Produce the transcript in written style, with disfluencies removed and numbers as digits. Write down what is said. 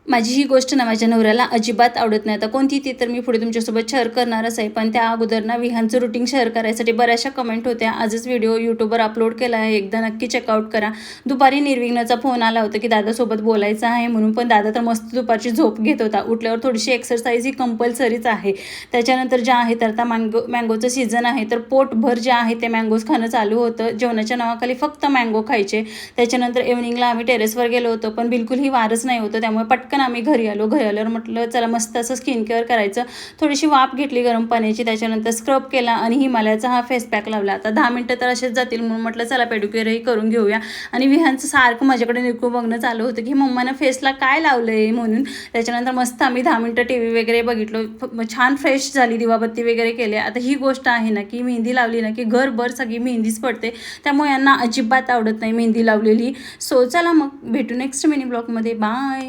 माझी ही गोष्ट ना माझ्या नवऱ्याला अजिबात आवडत नाही. आता कोणती ती तर मी पुढे तुमच्यासोबत शेअर करणारच आहे. पण त्या अगोदर ना विहानचं रुटीन शेअर करायसाठी बऱ्याचशा कमेंट होत्या. आजच व्हिडिओ यूट्यूबवर अपलोड केला आहे, एकदा नक्की चेकआउट करा. दुपारी निर्विघ्नचा फोन आला होता की दादासोबत बोलायचं आहे म्हणून, पण दादा तर मस्त दुपारची झोप घेत होता. उठल्यावर थोडीशी एक्सरसाइज ही कंपल्सरीच आहे. त्याच्यानंतर ज्या आहे तर आता मँगोचं सीझन आहे, तर पोटभर जे आहे ते मँगोज खाणं चालू होतं. जेवणाच्या नावाखाली फक्त मँगो खायचे. त्याच्यानंतर इव्हनिंगला आम्ही टेरेसवर गेलो होतो, पण बिलकुलही वारच नाही होतं. त्यामुळे पटकन आम्ही घरी आल्यावर म्हटलं चला मस्त असं स्किन केअर करायचं. थोडीशी वाफ घेतली गरम पाण्याची, त्याच्यानंतर स्क्रब केला आणि हिमालयाचा हा फेस पॅक लावला. आता 10 मिनटं तर असेच जातील म्हणून म्हटलं चला पेडिक्युअरही करून घेऊया. आणि विहानचं सारखं माझ्याकडे निरखून बघणं चालू होतं की मम्मानं फेसला काय लावलं आहे म्हणून. त्याच्यानंतर मस्त आम्ही 10 मिनटं टी व्ही वगैरे बघितलो, छान फ्रेश झाली, दिवाबत्ती वगैरे केले. आता ही गोष्ट आहे ना की मेहंदी लावली ना की घरभर सगळी मेहंदीच पडते, त्यामुळे यांना अजिबात आवडत नाही मेहंदी लावलेली. सो चला मग भेटू नेक्स्ट मिनी ब्लॉगमध्ये. बाय.